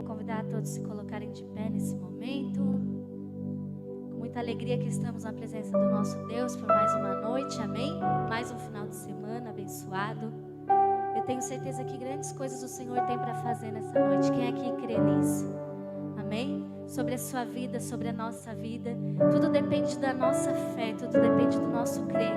Convidar a todos a se colocarem de pé nesse momento. Com muita alegria que estamos na presença do nosso Deus por mais uma noite, amém? Mais um final de semana abençoado. Eu tenho certeza que grandes coisas o Senhor tem para fazer nessa noite. Quem aqui crê nisso? Amém? Sobre a sua vida, sobre a nossa vida. Tudo depende da nossa fé, tudo depende do nosso crer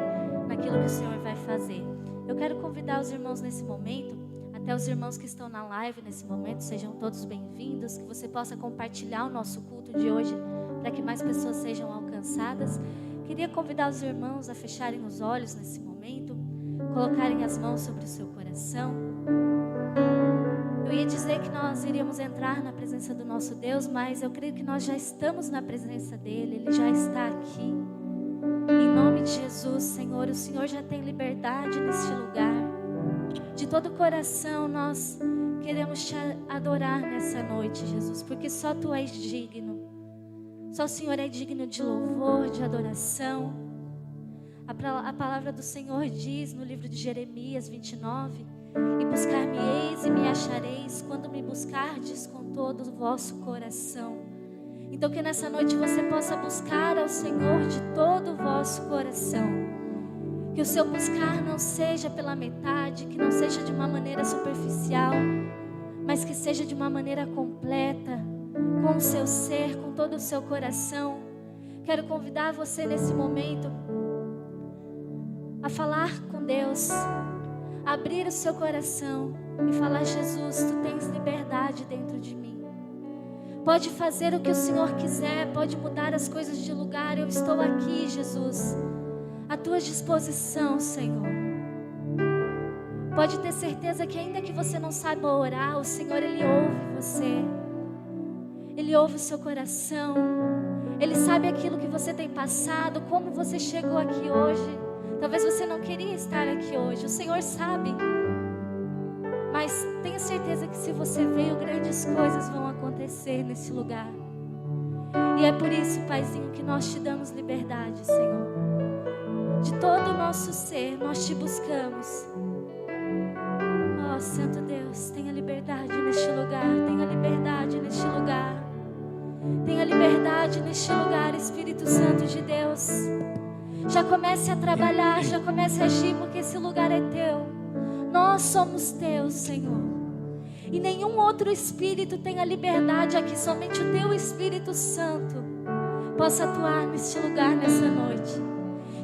naquilo que o Senhor vai fazer. Eu quero convidar os irmãos nesse momento, até os irmãos que estão na live nesse momento, sejam todos bem-vindos, que você possa compartilhar o nosso culto de hoje, para que mais pessoas sejam alcançadas. Queria convidar os irmãos a fecharem os olhos nesse momento, colocarem as mãos sobre o seu coração. Eu ia dizer que nós iríamos entrar na presença do nosso Deus, mas eu creio que nós já estamos na presença dEle, Ele já está aqui. Em nome de Jesus, Senhor, o Senhor já tem liberdade neste lugar. De todo o coração nós queremos te adorar nessa noite, Jesus, porque só Tu és digno. Só o Senhor é digno de louvor, de adoração. A palavra do Senhor diz no livro de Jeremias 29: E buscar-me-eis e me achareis, quando me buscardes com todo o vosso coração. Então que nessa noite você possa buscar ao Senhor de todo o vosso coração. Que o seu buscar não seja pela metade, que não seja de uma maneira superficial, mas que seja de uma maneira completa, com o seu ser, com todo o seu coração. Quero convidar você nesse momento a falar com Deus, a abrir o seu coração e falar: Jesus, Tu tens liberdade dentro de mim. Pode fazer o que o Senhor quiser, pode mudar as coisas de lugar. Eu estou aqui, Jesus, à Tua disposição, Senhor. Pode ter certeza que ainda que você não saiba orar, o Senhor, Ele ouve você. Ele ouve o seu coração. Ele sabe aquilo que você tem passado, como você chegou aqui hoje. Talvez você não queria estar aqui hoje, o Senhor sabe. Mas tenha certeza que se você veio, grandes coisas vão acontecer nesse lugar. E é por isso, Paizinho, que nós te damos liberdade, Senhor. De todo o nosso ser, nós te buscamos. Oh, Santo Deus, tenha liberdade neste lugar. Tenha liberdade neste lugar. Tenha liberdade neste lugar, Espírito Santo de Deus. Já comece a trabalhar, já comece a agir, porque esse lugar é Teu. Nós somos Teus, Senhor. E nenhum outro Espírito tem a liberdade aqui. Somente o Teu Espírito Santo possa atuar neste lugar nessa noite.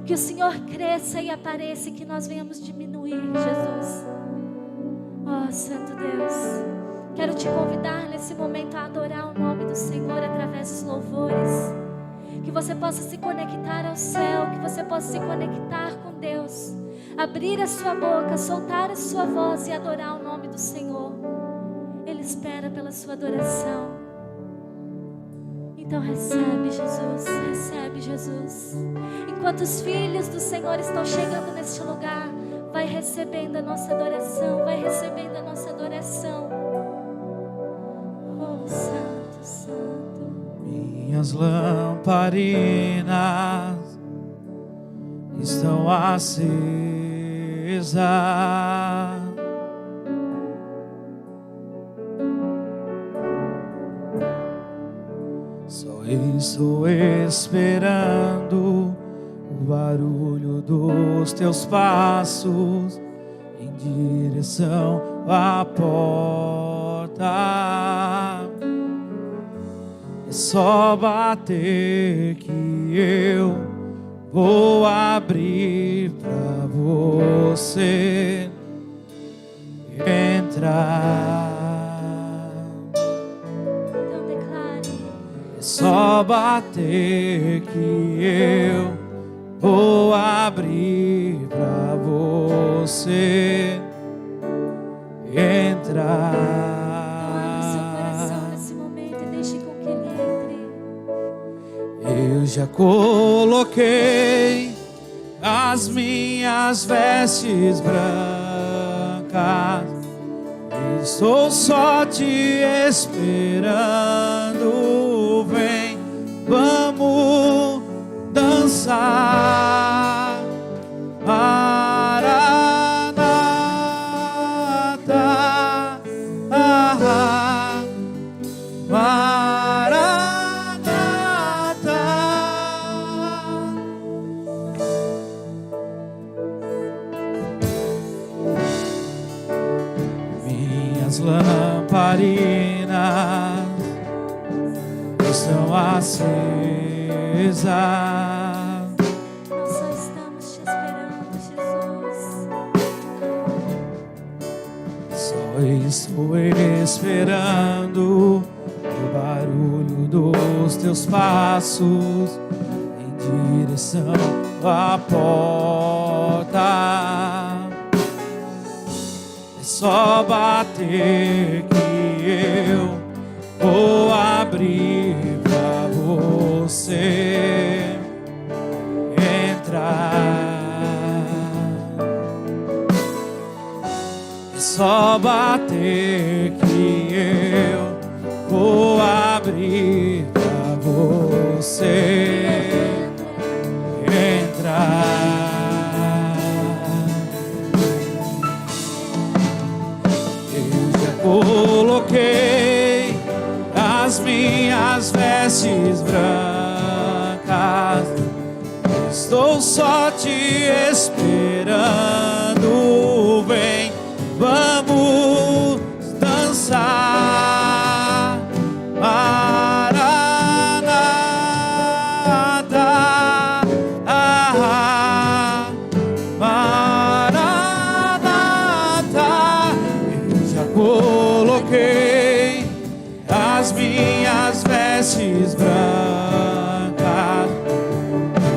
Que o Senhor cresça e apareça e que nós venhamos diminuir, Jesus. Oh, Santo Deus, quero te convidar nesse momento a adorar o nome do Senhor através dos louvores. Que você possa se conectar ao céu, que você possa se conectar com Deus. Abrir a sua boca, soltar a sua voz e adorar o nome do Senhor. Ele espera pela sua adoração. Então recebe, Jesus, recebe, Jesus. Enquanto os filhos do Senhor estão chegando neste lugar, vai recebendo a nossa adoração, vai recebendo a nossa adoração. Oh, Santo, Santo. Minhas lamparinas estão acesas. Só estou esperando o barulho dos Teus passos em direção à porta. É só bater que eu vou abrir pra você entrar. Então declare. É só bater que eu vou abrir pra você entrar. Eu já coloquei as minhas vestes brancas, estou só te esperando. Vem, vamos dançar. Maranata, lamparinas estão acesas. Nós só estamos te esperando, Jesus. Só estou esperando o barulho dos teus passos em direção à porta. É só bater que eu vou abrir pra você entrar. É só bater que eu vou abrir pra você entrar. Eu já coloquei as minhas vestes brancas, estou só te esperando. Vem, vamos dançar. Maranata, Maranata. Eu já coloquei as minhas vestes brancas,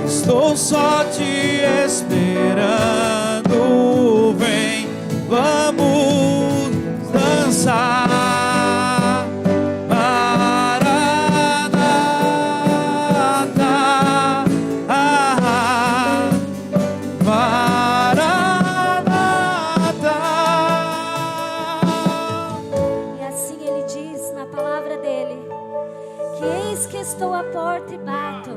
estou só te esperando. Vem, vamos dançar. Estou à porta e bato.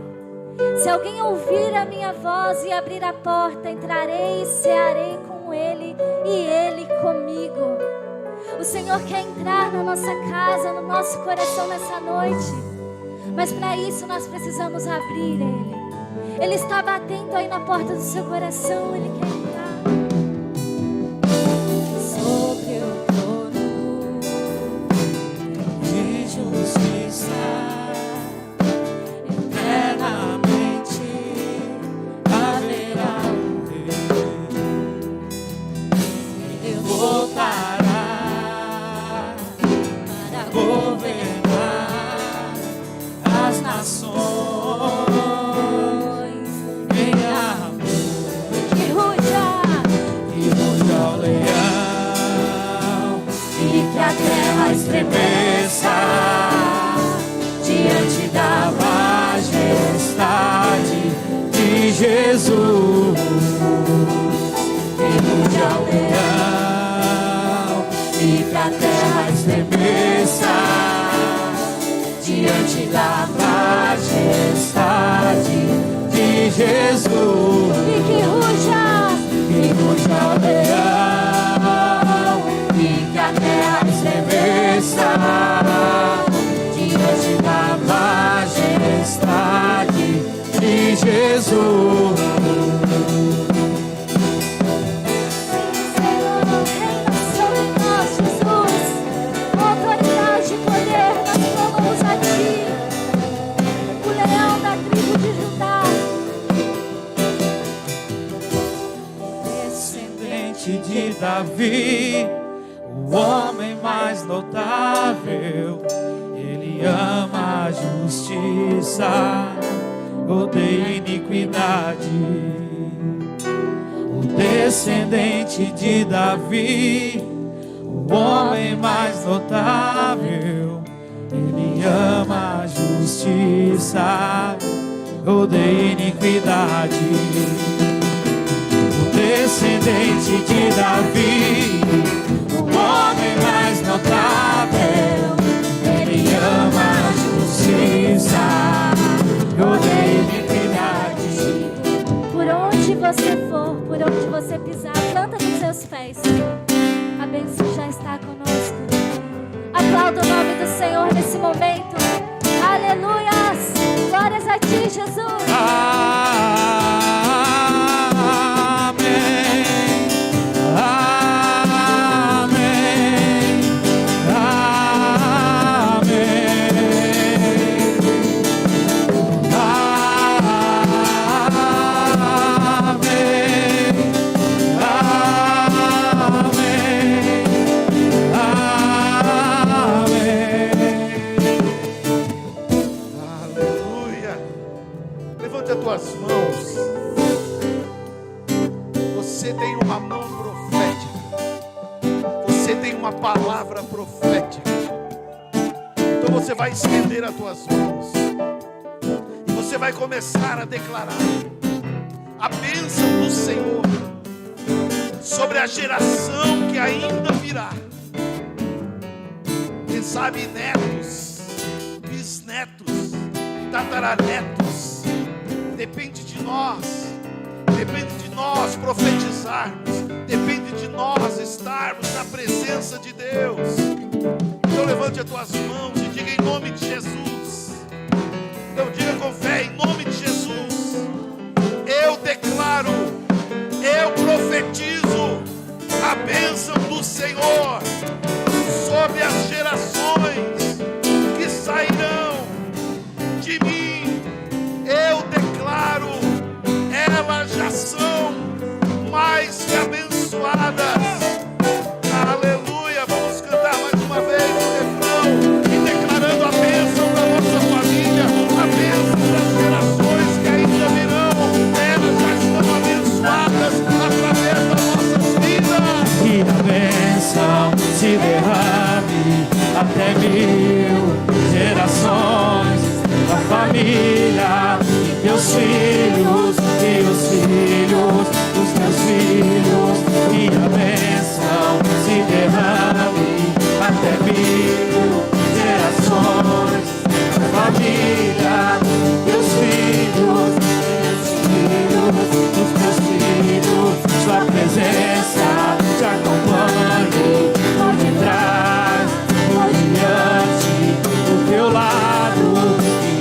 Se alguém ouvir a minha voz e abrir a porta, entrarei e cearei com ele e ele comigo. O Senhor quer entrar na nossa casa, no nosso coração nessa noite. Mas para isso nós precisamos abrir Ele. Ele está batendo aí na porta do seu coração. Ele quer entrar. Sobre o trono de justiça, estremeça diante da majestade de Jesus. Ruge ao leão e que a terra estremeça diante da majestade de Jesus. E que ruja ao leão e que a terra estremeça diante da majestade de Jesus. Senhor, reina sobre nós, Jesus. Com autoridade e poder nós clamamos a Ti, o leão da tribo de Judá, descendente de Davi, o homem mais notável. Ele ama a justiça, odeia iniquidade. O descendente de Davi, o homem mais notável. Ele ama a justiça, odeia iniquidade. O descendente de Davi, o homem mais notável. Ele ama a justiça, odeia iniquidade. por onde você for, por onde você pisar, planta nos seus pés. A bênção já está conosco. Aplauda o nome do Senhor nesse momento. Aleluias! Glórias a Ti, Jesus! Amém. Amém. levante as tuas mãos. Você tem uma mão profética. Você tem uma palavra profética. Então você vai estender as tuas mãos. E você vai começar a declarar a bênção do Senhor sobre a geração que ainda virá. Quem sabe netos, bisnetos, tataranetos. Depende de nós profetizarmos, depende de nós estarmos na presença de Deus. Então levante as tuas mãos e diga em nome de Jesus. Então diga com fé, em nome de Jesus. Eu declaro, eu profetizo a bênção do Senhor sobre as gerações que sairão de mim. Eu declaro, elas já são mais que abençoadas. Aleluia. Vamos cantar mais uma vez o refrão e declarando a bênção da nossa família, a bênção das gerações que ainda virão. Elas já estão abençoadas através das nossas vidas. Que a bênção se derrame até 1000 gerações da família e teus filhos e os filhos dos teus filhos. Que a bênção se derrame até 1000 gerações da família e teus filhos dos teus filhos. Sua presença te acompanhe por detrás, por diante, do teu lado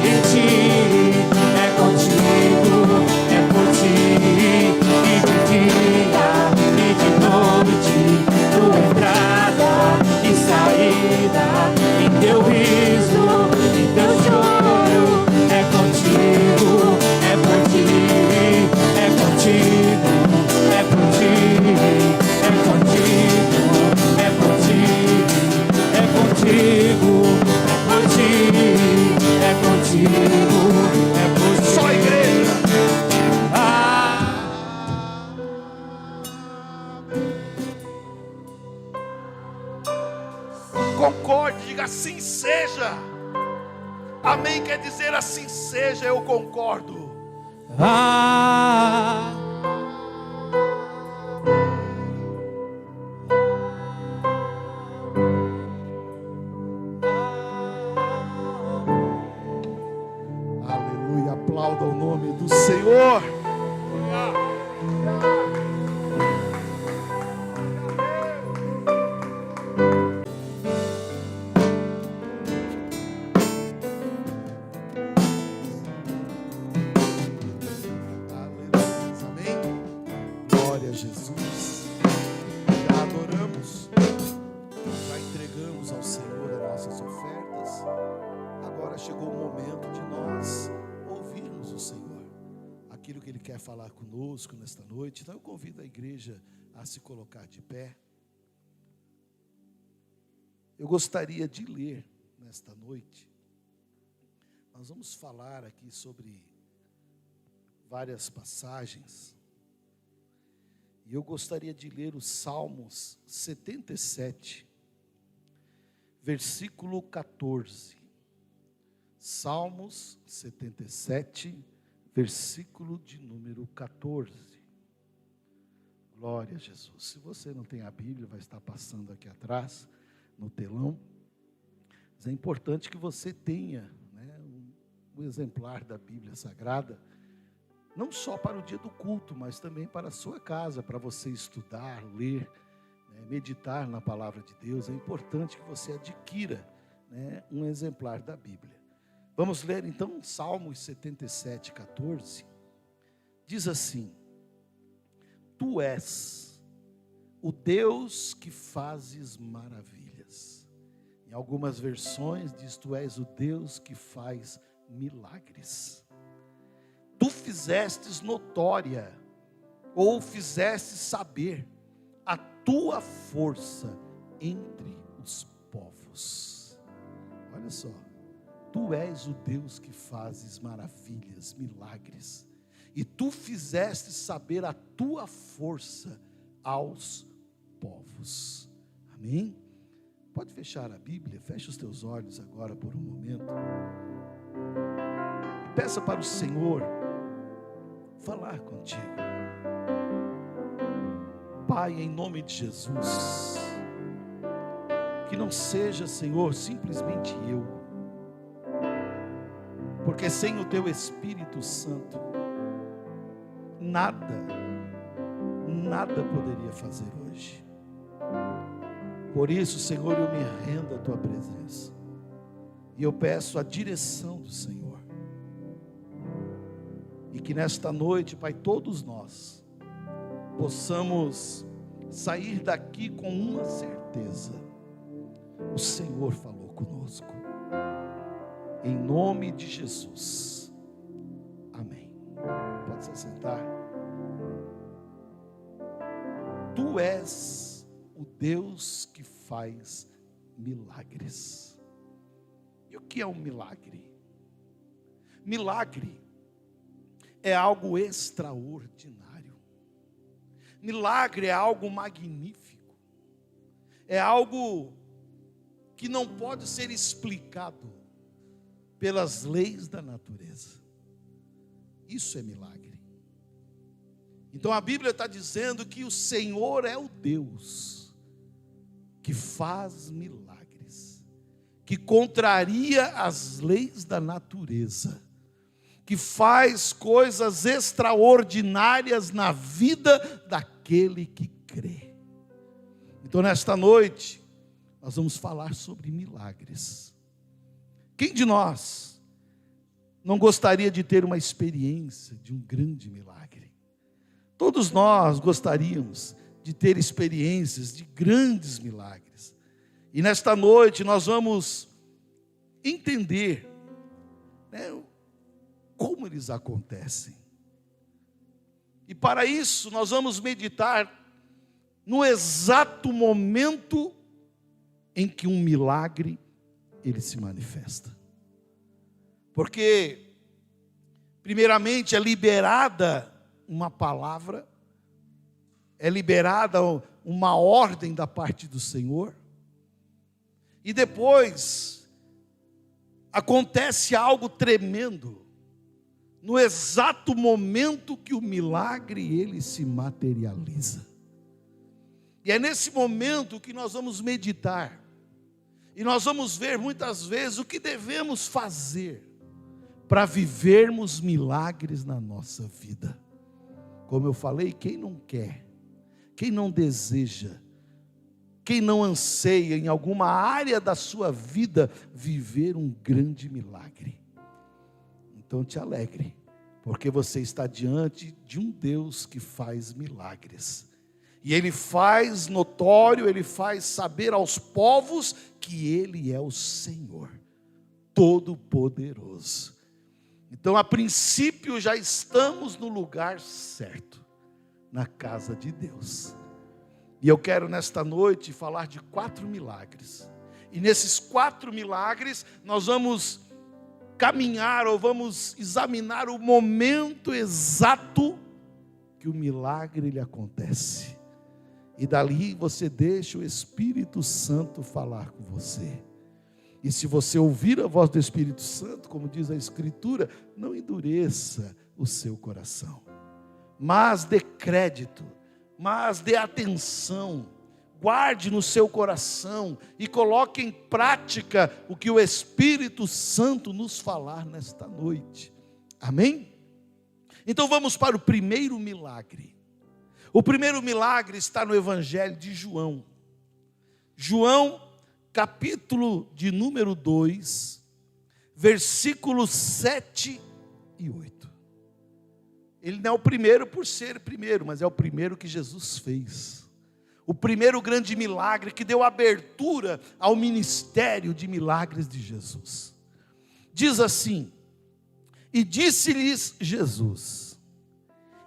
e em ti. É contigo, é por ti, e de dia e de noite, tua entrada e saída, em teu riso, em teu choro. É contigo, é por ti, é contigo, é por ti, é contigo, é por ti, é contigo, é contigo, é por ti. Só a igreja. Concorde, diga assim seja. Amém quer dizer assim seja, eu concordo. Aleluia, aplauda o nome do Senhor. Jesus, já adoramos, já entregamos ao Senhor as nossas ofertas. Agora chegou o momento de nós ouvirmos o Senhor, aquilo que Ele quer falar conosco nesta noite. Então eu convido a igreja a se colocar de pé. Eu gostaria de ler nesta noite. Nós vamos falar aqui sobre várias passagens. E eu gostaria de ler os Salmos 77, versículo 14. Salmos 77, versículo de número 14. Glória a Jesus. Se você não tem a Bíblia, vai estar passando aqui atrás, no telão. Mas é importante que você tenha, né, um exemplar da Bíblia Sagrada, não só para o dia do culto, mas também para a sua casa, para você estudar, ler, né, meditar na palavra de Deus. É importante que você adquira, né, um exemplar da Bíblia. Vamos ler então Salmos 77, 14. Diz assim: Tu és o Deus que fazes maravilhas. Em algumas versões diz: Tu és o Deus que faz milagres. Tu fizestes notória, ou fizestes saber, a tua força entre os povos. Olha só, Tu és o Deus que fazes maravilhas, milagres, e tu fizeste saber a tua força aos povos. Amém? Pode fechar a Bíblia, fecha os teus olhos agora por um momento. E peça para o Senhor falar contigo. Pai, em nome de Jesus, que não seja, Senhor, simplesmente eu, porque sem o Teu Espírito Santo, nada poderia fazer hoje. Por isso, Senhor, eu me rendo à Tua presença, e eu peço a direção do Senhor, e que nesta noite, Pai, todos nós possamos sair daqui com uma certeza: o Senhor falou conosco, em nome de Jesus, amém. Pode se sentar. Tu és o Deus que faz milagres. E o que é um milagre? Milagre é algo extraordinário. Milagre é algo magnífico, é algo que não pode ser explicado pelas leis da natureza. Isso é milagre. Então a Bíblia está dizendo que o Senhor é o Deus que faz milagres, que contraria as leis da natureza, que faz coisas extraordinárias na vida daquele que crê. Então nesta noite nós vamos falar sobre milagres. Quem de nós não gostaria de ter uma experiência de um grande milagre? Todos nós gostaríamos de ter experiências de grandes milagres. E nesta noite nós vamos entender, como eles acontecem. E para isso nós vamos meditar no exato momento em que um milagre ele se manifesta. Porque primeiramente é liberada uma palavra, é liberada uma ordem da parte do Senhor, e depois acontece algo tremendo, no exato momento que o milagre ele se materializa. E é nesse momento que nós vamos meditar, e nós vamos ver muitas vezes o que devemos fazer para vivermos milagres na nossa vida. Como eu falei, quem não quer, quem não deseja, quem não anseia em alguma área da sua vida viver um grande milagre? Então te alegre, porque você está diante de um Deus que faz milagres. E Ele faz notório, Ele faz saber aos povos que Ele é o Senhor Todo-Poderoso. Então, a princípio, já estamos no lugar certo, na casa de Deus. E eu quero nesta noite falar de 4 milagres. E nesses 4 milagres, nós vamos caminhar ou vamos examinar o momento exato que o milagre ele acontece. E dali você deixa o Espírito Santo falar com você. E se você ouvir a voz do Espírito Santo, como diz a Escritura, não endureça o seu coração, mas dê crédito, mas dê atenção, guarde no seu coração e coloque em prática o que o Espírito Santo nos falar nesta noite. Amém? Então vamos para o primeiro milagre. O primeiro milagre está no Evangelho de João. João, capítulo de número 2, versículos 7 e 8. Ele não é o primeiro por ser primeiro, mas é o primeiro que Jesus fez. O primeiro grande milagre que deu abertura ao ministério de milagres de Jesus. Diz assim: e disse-lhes Jesus: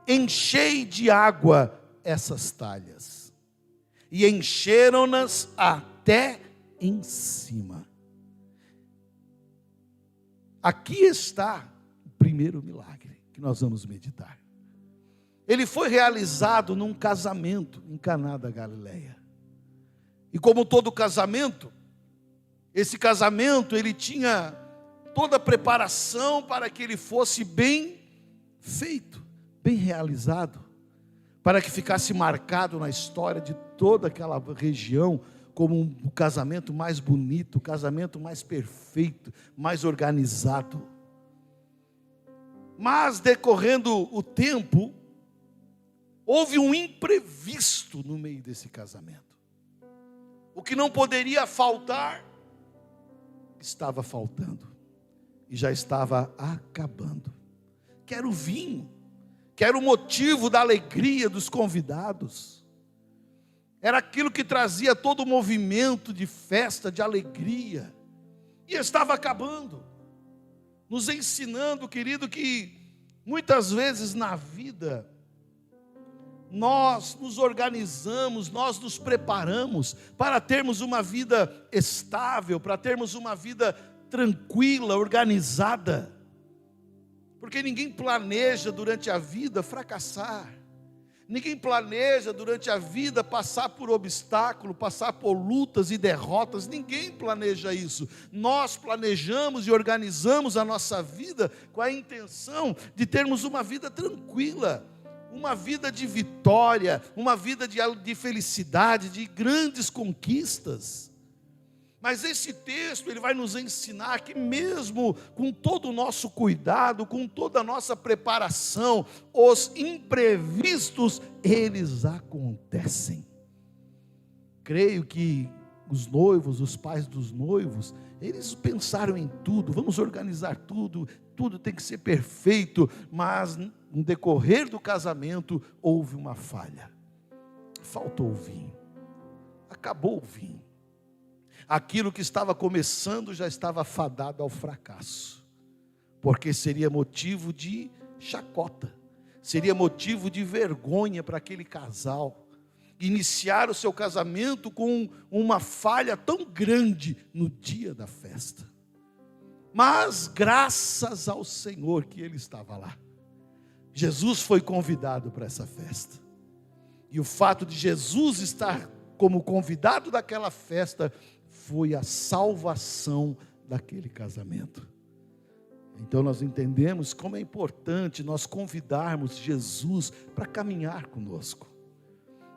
enchei de água essas talhas. E encheram-nas até em cima. Aqui está o primeiro milagre que nós vamos meditar. Ele foi realizado num casamento em Caná da Galileia. E como todo casamento, esse casamento ele tinha toda a preparação para que ele fosse bem feito, bem realizado, para que ficasse marcado na história de toda aquela região como o casamento mais bonito, o casamento mais perfeito, mais organizado. Mas decorrendo o tempo, houve um imprevisto no meio desse casamento. O que não poderia faltar, estava faltando. E já estava acabando. Que era o vinho. Que era o motivo da alegria dos convidados. Era aquilo que trazia todo o movimento de festa, de alegria. E estava acabando. Nos ensinando, querido, que muitas vezes na vida nós nos organizamos, nós nos preparamos para termos uma vida estável, para termos uma vida tranquila, organizada. Porque ninguém planeja durante a vida fracassar. Ninguém planeja durante a vida passar por obstáculos, passar por lutas e derrotas. Ninguém planeja isso. Nós planejamos e organizamos a nossa vida com a intenção de termos uma vida tranquila, uma vida de vitória, uma vida de felicidade, de grandes conquistas. Mas esse texto, ele vai nos ensinar que mesmo com todo o nosso cuidado, com toda a nossa preparação, os imprevistos, eles acontecem. Creio que os noivos, os pais dos noivos, eles pensaram em tudo, vamos organizar tudo, tudo tem que ser perfeito, mas no decorrer do casamento houve uma falha. Faltou o vinho, acabou o vinho. Aquilo que estava começando já estava fadado ao fracasso, porque seria motivo de chacota, seria motivo de vergonha para aquele casal, iniciar o seu casamento com uma falha tão grande no dia da festa. Mas graças ao Senhor que ele estava lá, Jesus foi convidado para essa festa, e o fato de Jesus estar como convidado daquela festa, foi a salvação daquele casamento. Então nós entendemos como é importante nós convidarmos Jesus para caminhar conosco.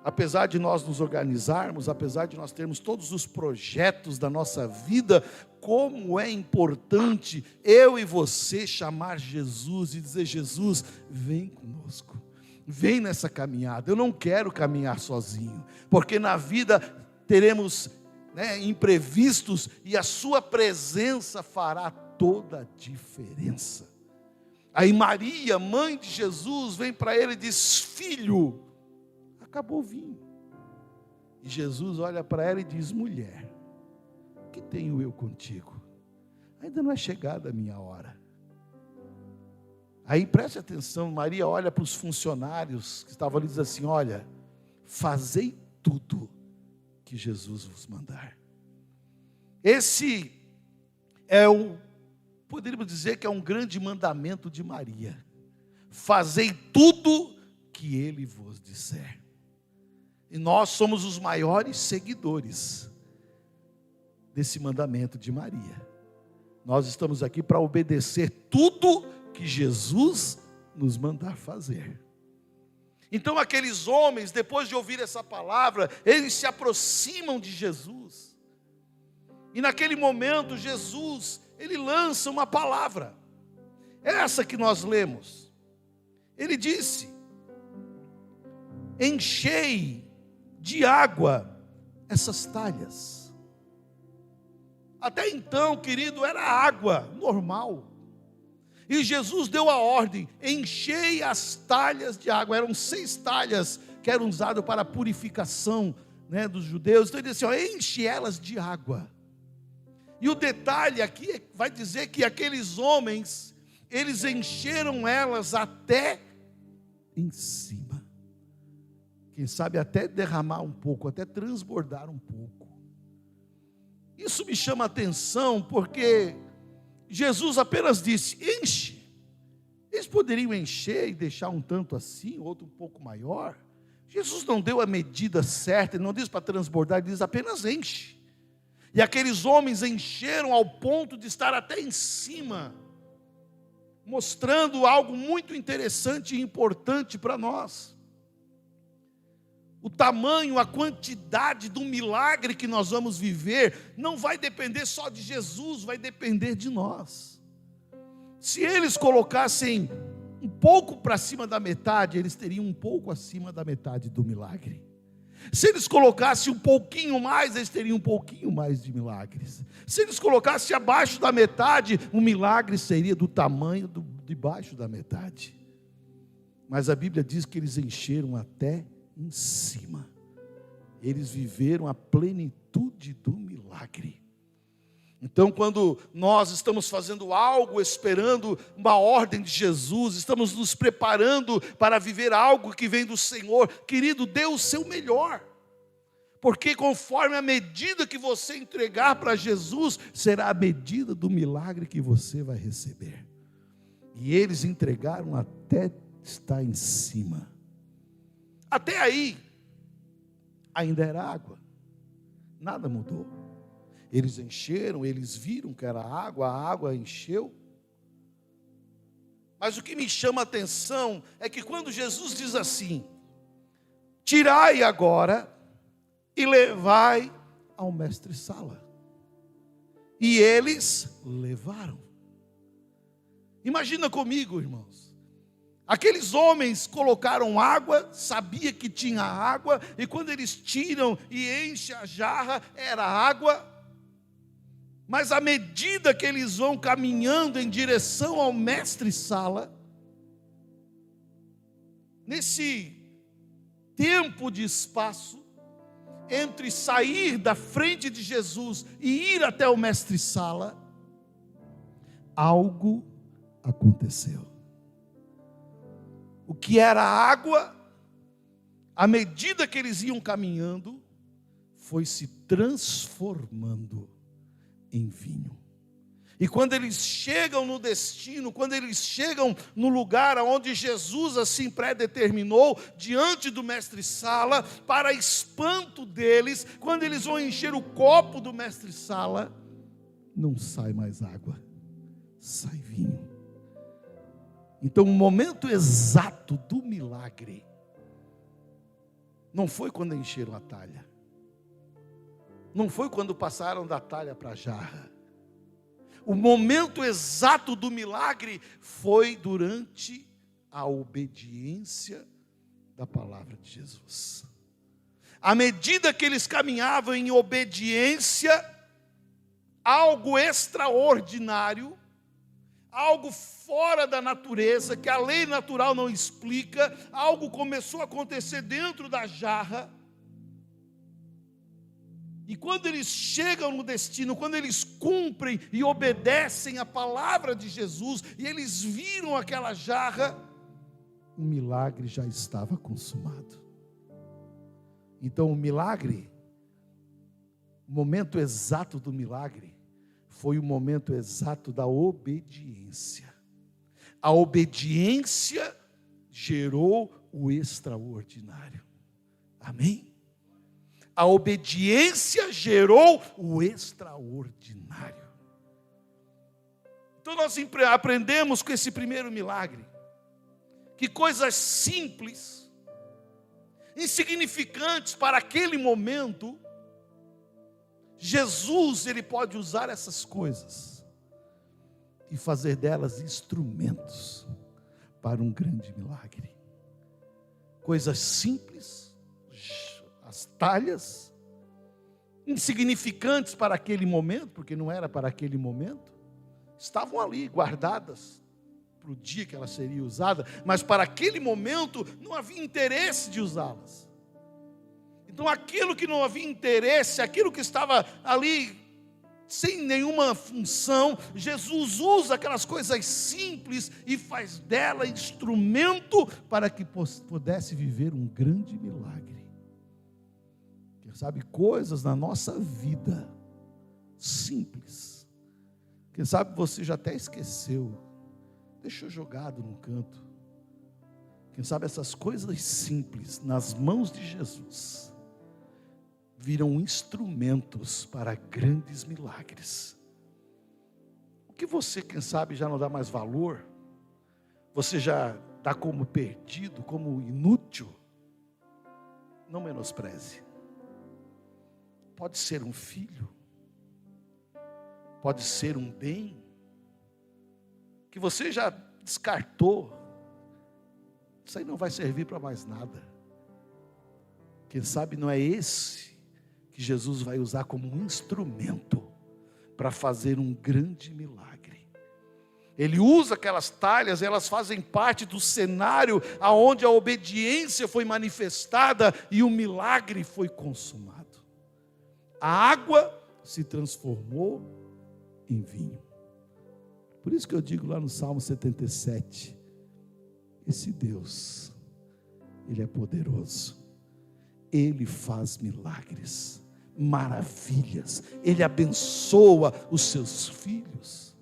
Apesar de nós nos organizarmos, apesar de nós termos todos os projetos da nossa vida, como é importante eu e você chamar Jesus e dizer: Jesus, vem conosco, vem nessa caminhada. Eu não quero caminhar sozinho, porque na vida teremos imprevistos, e a sua presença fará toda a diferença. Aí Maria, mãe de Jesus, vem para ele e diz: filho, acabou o vinho. E Jesus olha para ela e diz: mulher, o que tenho eu contigo? Ainda não é chegada a minha hora. Aí preste atenção, Maria olha para os funcionários que estavam ali e diz assim: olha, fazei tudo que Jesus vos mandar. Esse poderíamos dizer que é um grande mandamento de Maria: fazei tudo que ele vos disser. E nós somos os maiores seguidores desse mandamento de Maria. Nós estamos aqui para obedecer tudo que Jesus nos mandar fazer. Então aqueles homens, depois de ouvir essa palavra, eles se aproximam de Jesus. E naquele momento Jesus, ele lança uma palavra. Essa que nós lemos. Ele disse: enchei de água essas talhas. Até então, querido, era água normal. E Jesus deu a ordem: enchei as talhas de água. Eram 6 talhas que eram usadas para a purificação, dos judeus. Então ele disse: enche elas de água. E o detalhe aqui vai dizer que aqueles homens, eles encheram elas até em cima. Quem sabe até derramar um pouco, até transbordar um pouco. Isso me chama a atenção porque Jesus apenas disse: enche. Eles poderiam encher e deixar um tanto assim, outro um pouco maior. Jesus não deu a medida certa, ele não diz para transbordar, ele diz apenas enche. E aqueles homens encheram ao ponto de estar até em cima, mostrando algo muito interessante e importante para nós. O tamanho, a quantidade do milagre que nós vamos viver, não vai depender só de Jesus, vai depender de nós. Se eles colocassem um pouco para cima da metade, eles teriam um pouco acima da metade do milagre. Se eles colocassem um pouquinho mais, eles teriam um pouquinho mais de milagres. Se eles colocassem abaixo da metade, o milagre seria do tamanho de baixo da metade. Mas a Bíblia diz que eles encheram até em cima. Eles viveram a plenitude do milagre. Então, quando nós estamos fazendo algo, esperando uma ordem de Jesus, estamos nos preparando para viver algo que vem do Senhor, querido, dê o seu melhor, porque conforme a medida que você entregar para Jesus, será a medida do milagre que você vai receber. E eles entregaram até estar em cima. Até aí, ainda era água, nada mudou. Eles encheram, eles viram que era água, a água encheu. Mas o que me chama a atenção é que quando Jesus diz assim: tirai agora e levai ao mestre-sala. E eles levaram. Imagina comigo, irmãos. Aqueles homens colocaram água, sabia que tinha água, e quando eles tiram e enchem a jarra, era água. Mas à medida que eles vão caminhando em direção ao mestre-sala, nesse tempo de espaço, entre sair da frente de Jesus e ir até o mestre-sala, algo aconteceu. O que era água, à medida que eles iam caminhando, foi se transformando em vinho. E quando eles chegam no destino, quando eles chegam no lugar onde Jesus assim predeterminou, diante do mestre-sala, para espanto deles, quando eles vão encher o copo do mestre-sala, não sai mais água, sai vinho. Então o momento exato do milagre não foi quando encheram a talha, não foi quando passaram da talha para a jarra. O momento exato do milagre foi durante a obediência da palavra de Jesus. À medida que eles caminhavam em obediência, algo extraordinário, algo fora da natureza, que a lei natural não explica, algo começou a acontecer dentro da jarra. E quando eles chegam no destino, quando eles cumprem e obedecem a palavra de Jesus, e eles viram aquela jarra, o milagre já estava consumado. Então o milagre, o momento exato do milagre, foi o momento exato da obediência. A obediência gerou o extraordinário. Amém? A obediência gerou o extraordinário. Então nós aprendemos com esse primeiro milagre que coisas simples, insignificantes para aquele momento, Jesus, ele pode usar essas coisas e fazer delas instrumentos para um grande milagre. Coisas simples, as talhas, insignificantes para aquele momento, porque não era para aquele momento, estavam ali guardadas para o dia que ela seria usada, mas para aquele momento não havia interesse de usá-las. Então aquilo que não havia interesse, aquilo que estava ali sem nenhuma função, Jesus usa aquelas coisas simples e faz dela instrumento para que pudesse viver um grande milagre. Sabe, coisas na nossa vida simples, Quem sabe você já até esqueceu, deixou jogado num canto. Quem sabe essas coisas simples nas mãos de Jesus viram instrumentos para grandes milagres. O que você, quem sabe, já não dá mais valor, você já dá como perdido, como inútil, não menospreze. Pode ser um filho, pode ser um bem, que você já descartou. Isso aí não vai servir para mais nada. Quem sabe não é esse que Jesus vai usar como um instrumento para fazer um grande milagre. Ele usa aquelas talhas, elas fazem parte do cenário aonde a obediência foi manifestada e o milagre foi consumado. A água se transformou em vinho. Por isso que eu digo lá no Salmo 77, esse Deus, Ele é poderoso, Ele faz milagres, maravilhas, Ele abençoa os seus filhos.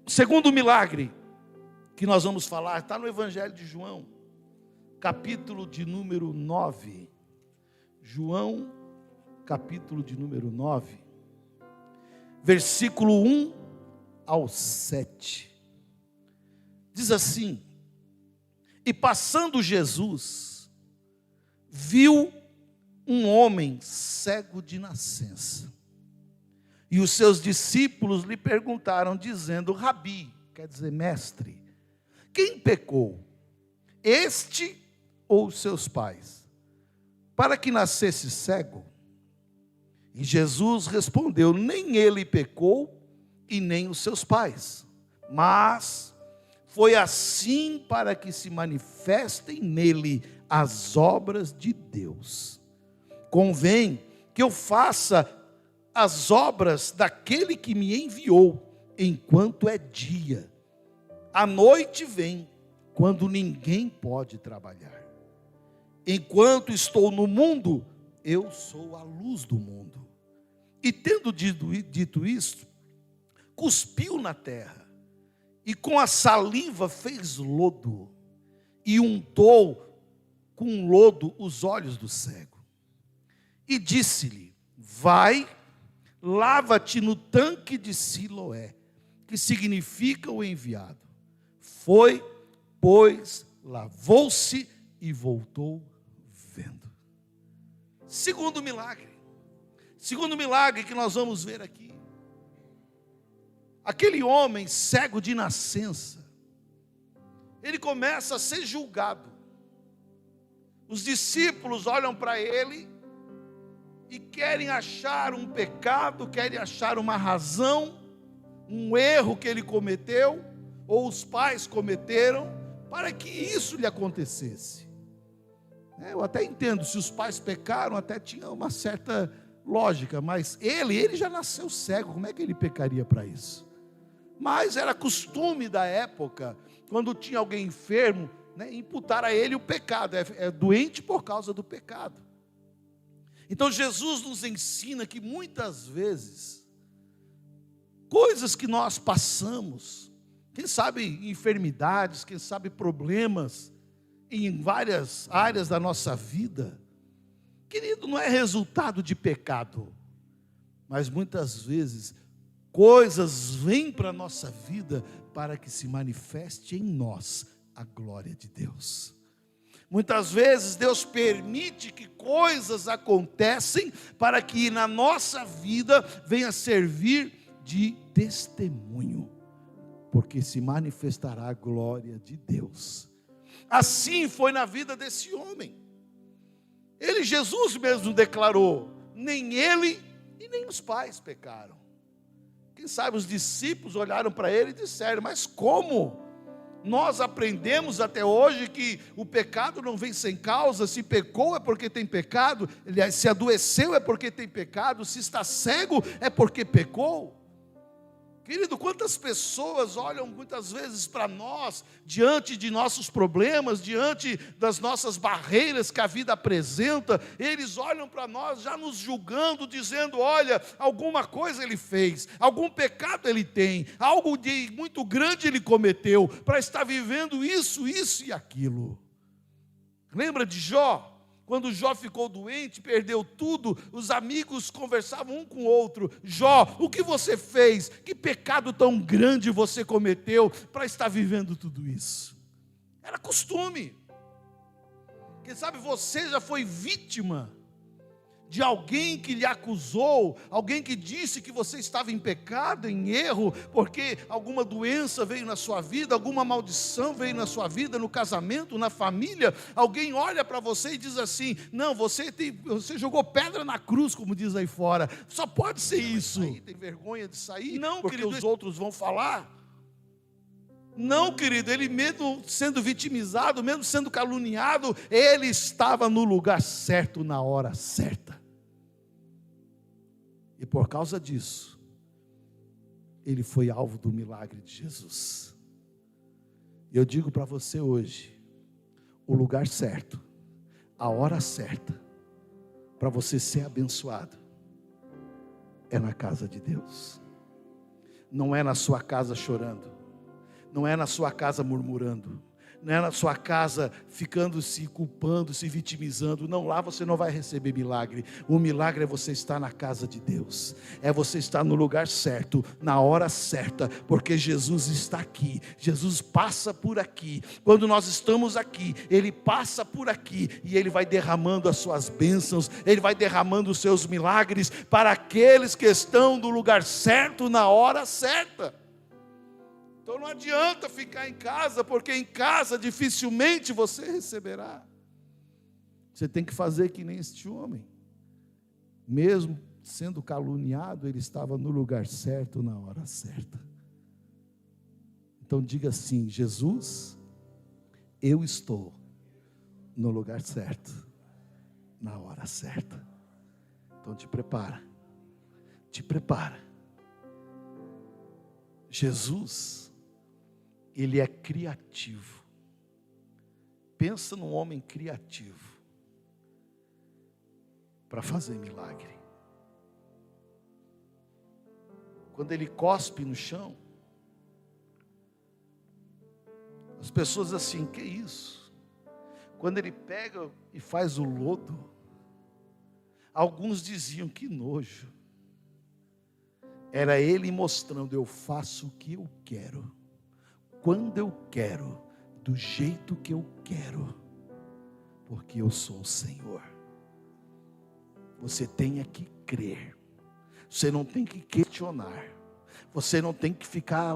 O segundo milagre que nós vamos falar está no Evangelho de João, capítulo de número 9. João, capítulo de número 9, versículo 1 ao 7. Diz assim: e passando Jesus, viu um homem cego de nascença. E os seus discípulos lhe perguntaram, dizendo: Rabi, quer dizer mestre, quem pecou, este ou os seus pais, para que nascesse cego? E Jesus respondeu: nem ele pecou, e nem os seus pais, mas foi assim para que se manifestem nele as obras de Deus. Convém que eu faça as obras daquele que me enviou, enquanto é dia. A noite vem, quando ninguém pode trabalhar. Enquanto estou no mundo, eu sou a luz do mundo. E tendo dito isto, cuspiu na terra, e com a saliva fez lodo, e untou com lodo os olhos do cego. E disse-lhe: vai, lava-te no tanque de Siloé, que significa o enviado. Foi, pois, lavou-se e voltou vendo. Segundo milagre que nós vamos ver aqui. Aquele homem cego de nascença, ele começa a ser julgado. Os discípulos olham para ele e querem achar um pecado, querem achar uma razão, um erro que ele cometeu, ou os pais cometeram, para que isso lhe acontecesse. Eu até entendo, se os pais pecaram, até tinha uma certa lógica, mas ele já nasceu cego, como é que ele pecaria para isso? Mas era costume da época, quando tinha alguém enfermo, imputar a ele o pecado, é doente por causa do pecado. Então Jesus nos ensina que muitas vezes, coisas que nós passamos, quem sabe enfermidades, quem sabe problemas, em várias áreas da nossa vida, querido, não é resultado de pecado, mas muitas vezes, coisas vêm para a nossa vida para que se manifeste em nós a glória de Deus. Muitas vezes Deus permite que coisas acontecem para que na nossa vida venha servir de testemunho, porque se manifestará a glória de Deus. Assim foi na vida desse homem. Jesus mesmo declarou: nem ele e nem os pais pecaram. Quem sabe os discípulos olharam para ele e disseram: mas como? Nós aprendemos até hoje que o pecado não vem sem causa. Se pecou é porque tem pecado, se adoeceu é porque tem pecado, se está cego é porque pecou. Querido, quantas pessoas olham muitas vezes para nós, diante de nossos problemas, diante das nossas barreiras que a vida apresenta, eles olham para nós já nos julgando, dizendo: olha, alguma coisa ele fez, algum pecado ele tem, algo de muito grande ele cometeu, para estar vivendo isso e aquilo. Lembra de Jó? Quando Jó ficou doente, perdeu tudo, os amigos conversavam um com o outro: Jó, o que você fez? Que pecado tão grande você cometeu para estar vivendo tudo isso? Era costume. Quem sabe você já foi vítima de alguém que lhe acusou, alguém que disse que você estava em pecado, em erro, porque alguma doença veio na sua vida, alguma maldição veio na sua vida, no casamento, na família. Alguém olha para você e diz assim: não, você jogou pedra na cruz, como diz aí fora, só pode ser isso. Tem vergonha de sair? Não, porque querido, os outros vão falar. Não, querido, ele mesmo sendo vitimizado, mesmo sendo caluniado, ele estava no lugar certo, na hora certa. E por causa disso, ele foi alvo do milagre de Jesus. E eu digo para você hoje, o lugar certo, a hora certa, para você ser abençoado, é na casa de Deus. Não é na sua casa chorando, não é na sua casa murmurando, não é na sua casa ficando se culpando, se vitimizando. Não, lá você não vai receber milagre. O milagre é você estar na casa de Deus, é você estar no lugar certo, na hora certa, porque Jesus está aqui, Jesus passa por aqui. Quando nós estamos aqui, Ele passa por aqui, e Ele vai derramando as suas bênçãos, Ele vai derramando os seus milagres, para aqueles que estão no lugar certo, na hora certa. Então não adianta ficar em casa, porque em casa dificilmente você receberá. Você tem que fazer que nem este homem. Mesmo sendo caluniado, ele estava no lugar certo, na hora certa. Então diga assim: Jesus, eu estou no lugar certo, na hora certa. Então te prepara, te prepara. Jesus, Ele é criativo. Pensa num homem criativo para fazer milagre. Quando ele cospe no chão, as pessoas assim: que isso? Quando ele pega e faz o lodo, alguns diziam: que nojo. Era ele mostrando: eu faço o que eu quero, quando eu quero, do jeito que eu quero, porque eu sou o Senhor. Você tem que crer, você não tem que questionar, você não tem que ficar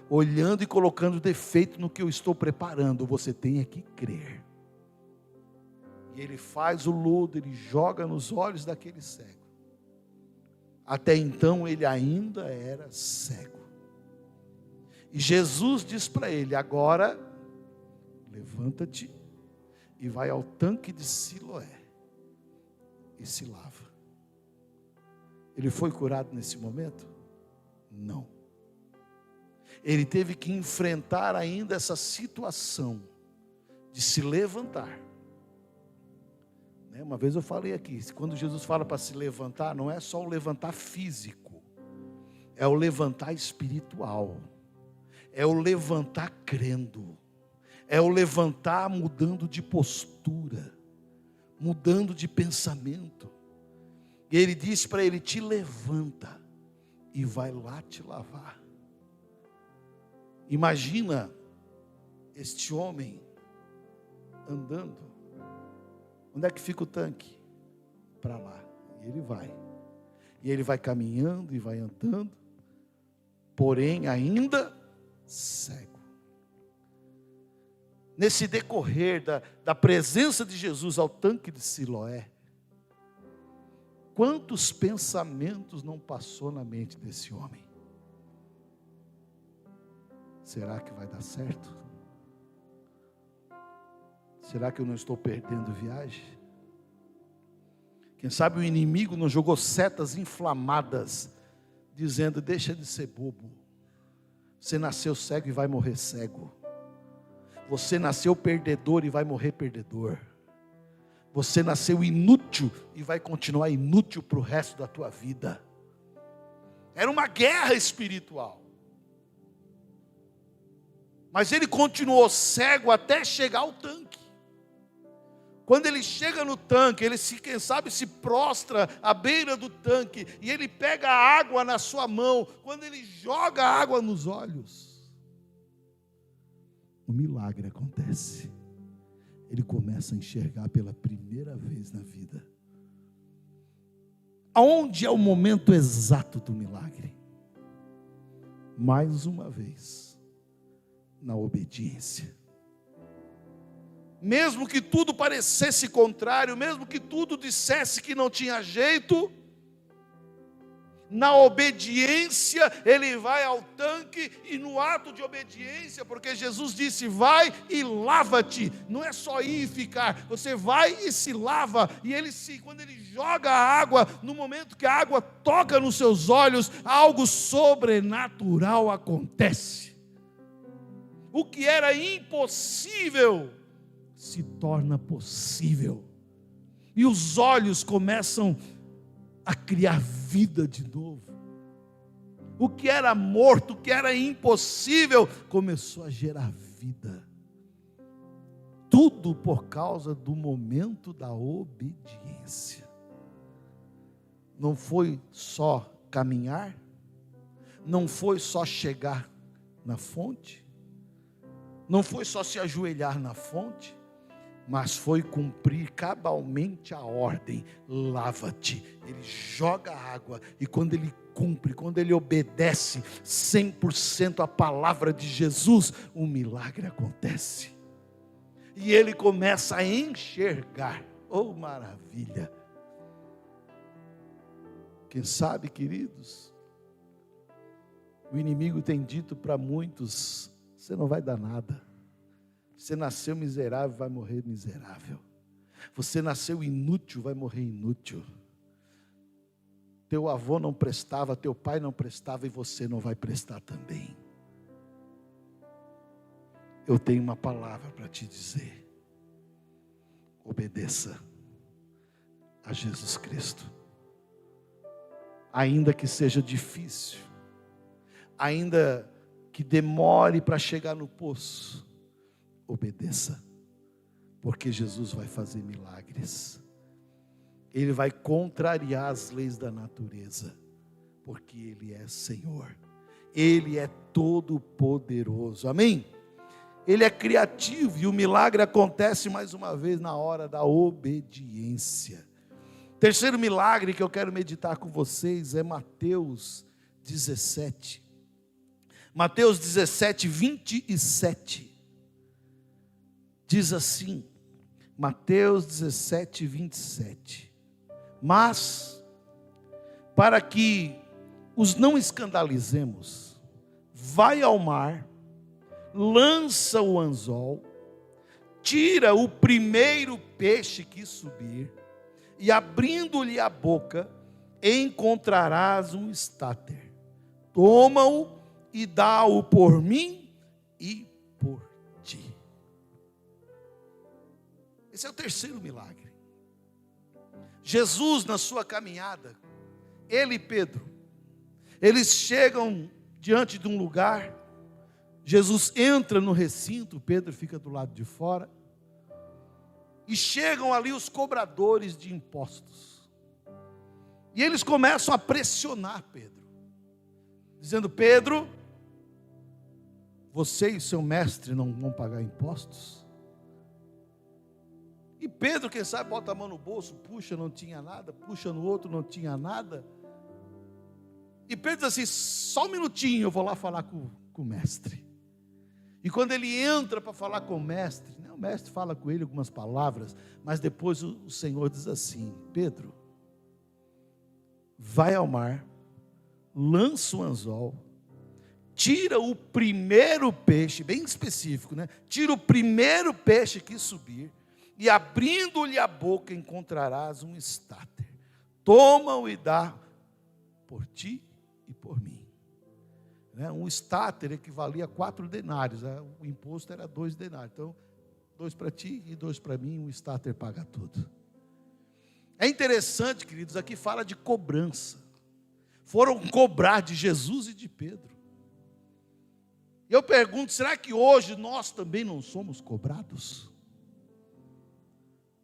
olhando e colocando defeito no que eu estou preparando, você tem que crer. E ele faz o lodo, ele joga nos olhos daquele cego. Até então ele ainda era cego. E Jesus diz para ele: agora levanta-te e vai ao tanque de Siloé e se lava. Ele foi curado nesse momento? Não. Ele teve que enfrentar ainda essa situação de se levantar. Uma vez eu falei aqui, quando Jesus fala para se levantar, não é só o levantar físico, é o levantar espiritual. É o levantar crendo, é o levantar mudando de postura, mudando de pensamento. E ele disse para ele: te levanta e vai lá te lavar. Imagina este homem andando. Onde é que fica o tanque? Para lá. E ele vai. E ele vai caminhando e vai andando, porém ainda cego. Nesse decorrer da presença de Jesus ao tanque de Siloé, quantos pensamentos não passou na mente desse homem? Será que vai dar certo? Será que eu não estou perdendo viagem? Quem sabe o inimigo não jogou setas inflamadas, dizendo: deixa de ser bobo, Você nasceu cego e vai morrer cego. Você nasceu perdedor e vai morrer perdedor. Você nasceu inútil e vai continuar inútil para o resto da tua vida. Era uma guerra espiritual. Mas ele continuou cego até chegar ao tanque. Quando ele chega no tanque, ele quem sabe se prostra à beira do tanque, e ele pega a água na sua mão. Quando ele joga a água nos olhos, um milagre acontece. Ele começa a enxergar pela primeira vez na vida. Aonde é o momento exato do milagre? Mais uma vez, na obediência. Mesmo que tudo parecesse contrário, mesmo que tudo dissesse que não tinha jeito, na obediência, ele vai ao tanque, e no ato de obediência, porque Jesus disse, vai e lava-te, não é só ir e ficar, você vai e se lava, e quando ele joga a água, no momento que a água toca nos seus olhos, algo sobrenatural acontece. O que era impossível se torna possível, e os olhos começam a criar vida de novo. O que era morto, o que era impossível, começou a gerar vida. Tudo por causa do momento da obediência. Não foi só caminhar, não foi só chegar na fonte, não foi só se ajoelhar na fonte, mas foi cumprir cabalmente a ordem, lava-te. Ele joga a água, e quando ele cumpre, quando ele obedece 100% a palavra de Jesus, um milagre acontece, e ele começa a enxergar. Oh, maravilha! Quem sabe, queridos, o inimigo tem dito para muitos, você não vai dar nada. Você nasceu miserável, vai morrer miserável. Você nasceu inútil, vai morrer inútil. Teu avô não prestava, teu pai não prestava, e você não vai prestar também. Eu tenho uma palavra para te dizer. Obedeça a Jesus Cristo. Ainda que seja difícil, ainda que demore para chegar no poço, obedeça, porque Jesus vai fazer milagres. Ele vai contrariar as leis da natureza, porque Ele é Senhor. Ele é todo poderoso, amém? Ele é criativo, e o milagre acontece mais uma vez na hora da obediência. Terceiro milagre que eu quero meditar com vocês é Mateus 17. Mateus 17, 27. Diz assim, Mateus 17, 27. Mas, para que os não escandalizemos, vai ao mar, lança o anzol, tira o primeiro peixe que subir, e abrindo-lhe a boca, encontrarás um estáter. Toma-o e dá-o por mim e por ti. Esse é o terceiro milagre. Jesus, na sua caminhada, ele e Pedro, eles chegam diante de um lugar. Jesus entra no recinto, Pedro fica do lado de fora, e chegam ali os cobradores de impostos, e eles começam a pressionar Pedro, dizendo: Pedro, você e seu mestre não vão pagar impostos? E Pedro, quem sabe, bota a mão no bolso, puxa, não tinha nada, puxa no outro, não tinha nada. E Pedro diz assim: só um minutinho, eu vou lá falar com o mestre. E quando ele entra para falar com o mestre, né, o mestre fala com ele algumas palavras, mas depois o Senhor diz assim: Pedro, vai ao mar, lança o anzol, tira o primeiro peixe, bem específico, né? Tira o primeiro peixe que subir, e abrindo-lhe a boca encontrarás um estáter. Toma-o e dá por ti e por mim. Um starter equivalia a 4 denários. O imposto era 2 denários. Então, 2 para ti e 2 para mim, um starter paga tudo. É interessante, queridos, aqui fala de cobrança. Foram cobrar de Jesus e de Pedro. Eu pergunto, será que hoje nós também não somos cobrados?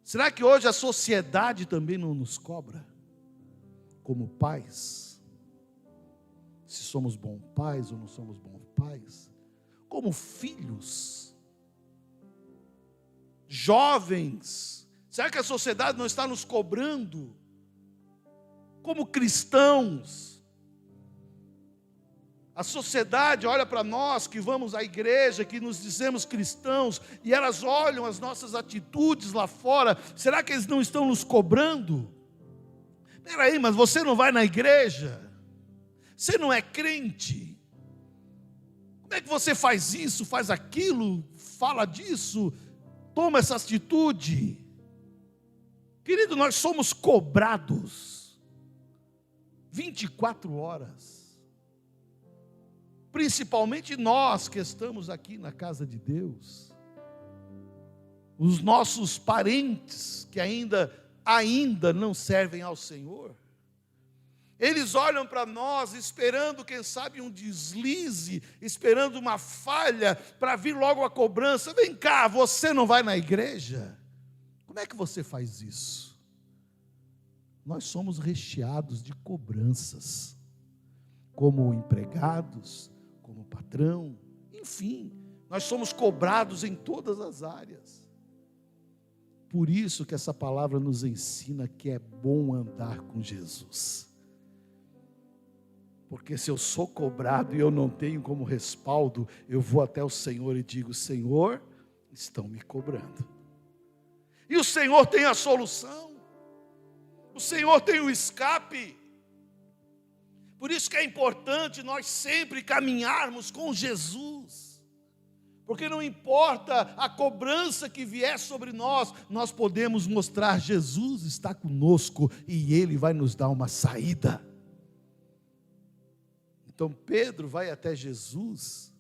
Será que hoje a sociedade também não nos cobra? Como pais? Se somos bons pais ou não somos bons pais? Como filhos? Jovens? Será que a sociedade não está nos cobrando? Como cristãos? A sociedade olha para nós que vamos à igreja, que nos dizemos cristãos, e elas olham as nossas atitudes lá fora. Será que eles não estão nos cobrando? Espera aí, mas você não vai na igreja? Você não é crente? Como é que você faz isso, faz aquilo, fala disso, toma essa atitude? Querido, nós somos cobrados 24 horas. Principalmente nós que estamos aqui na casa de Deus. Os nossos parentes que ainda não servem ao Senhor. Eles olham para nós esperando, quem sabe, um deslize, esperando uma falha para vir logo a cobrança. Vem cá, você não vai na igreja? Como é que você faz isso? Nós somos recheados de cobranças, como empregados, como patrão, enfim, nós somos cobrados em todas as áreas. Por isso que essa palavra nos ensina que é bom andar com Jesus. Porque se eu sou cobrado e eu não tenho como respaldo, eu vou até o Senhor e digo: Senhor, estão me cobrando. E o Senhor tem a solução. O Senhor tem o escape. Por isso que é importante nós sempre caminharmos com Jesus. Porque não importa a cobrança que vier sobre nós, nós podemos mostrar: Jesus está conosco e Ele vai nos dar uma saída. Então Pedro vai até Jesus,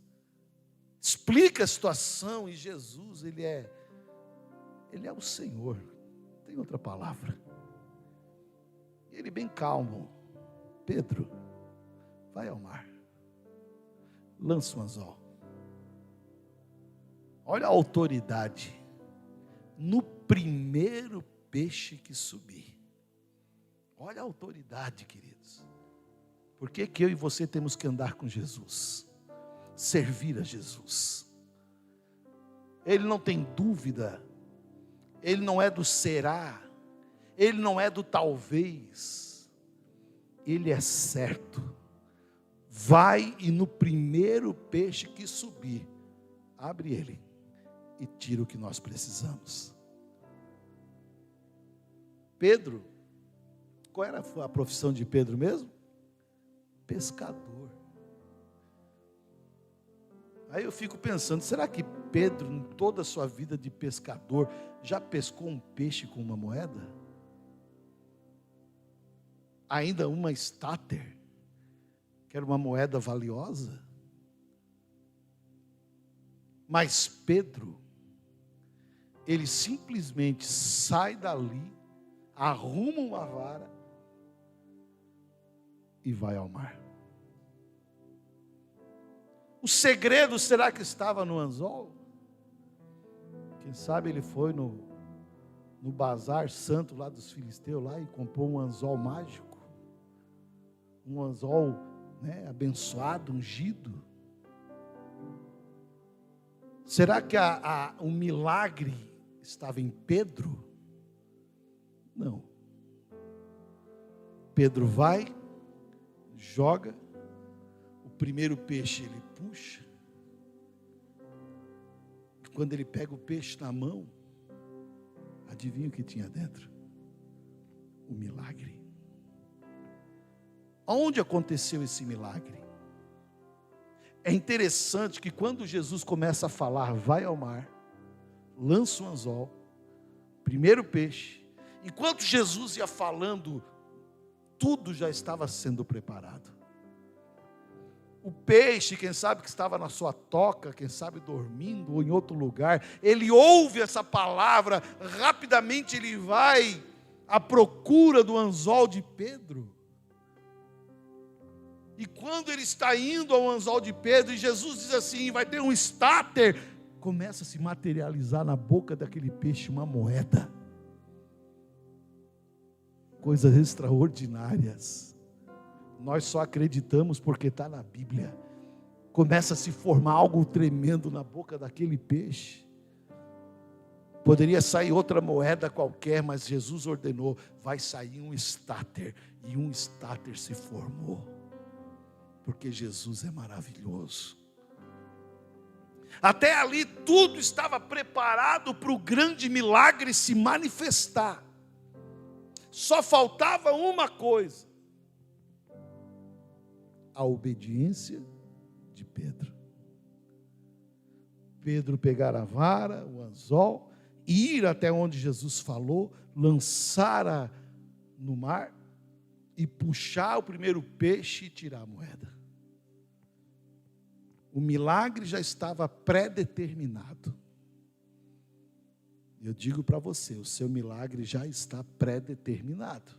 explica a situação, e Jesus, Ele é o Senhor, não tem outra palavra. Ele bem calmo: Pedro, vai ao mar, lança um anzol. Olha a autoridade. No primeiro peixe que subir. Olha a autoridade, queridos. Por que eu e você temos que andar com Jesus? Servir a Jesus. Ele não tem dúvida. Ele não é do será. Ele não é do talvez. Ele é certo. Vai e no primeiro peixe que subir, abre ele e tira o que nós precisamos. Pedro, qual era a profissão de Pedro mesmo? Pescador. Aí eu fico pensando, será que Pedro, em toda a sua vida de pescador, já pescou um peixe com uma moeda? Ainda uma estáter, que era uma moeda valiosa? Mas Pedro, ele simplesmente sai dali, arruma uma vara e vai ao mar. O segredo, será que estava no anzol? Quem sabe ele foi no bazar santo lá dos filisteus lá e comprou um anzol mágico, um anzol, abençoado, ungido. Será que o milagre estava em Pedro? Não. Pedro vai, joga, o primeiro peixe ele puxa, e quando ele pega o peixe na mão, adivinha o que tinha dentro? O milagre. Aonde aconteceu esse milagre? É interessante que quando Jesus começa a falar, vai ao mar, lança um anzol, primeiro peixe, enquanto Jesus ia falando, tudo já estava sendo preparado. O peixe, quem sabe que estava na sua toca, quem sabe dormindo ou em outro lugar, ele ouve essa palavra, rapidamente ele vai à procura do anzol de Pedro. E quando ele está indo ao anzol de Pedro, e Jesus diz assim, vai ter um estáter, começa a se materializar na boca daquele peixe uma moeda. Coisas extraordinárias. Nós só acreditamos porque está na Bíblia. Começa a se formar algo tremendo na boca daquele peixe. Poderia sair outra moeda qualquer, mas Jesus ordenou, vai sair um estáter. E um estáter se formou. Porque Jesus é maravilhoso. Até ali tudo estava preparado para o grande milagre se manifestar. Só faltava uma coisa: a obediência de Pedro. Pedro pegar a vara, o anzol, ir até onde Jesus falou, lançar no mar e puxar o primeiro peixe e tirar a moeda. O milagre já estava pré-determinado. Eu digo para você, o seu milagre já está pré-determinado.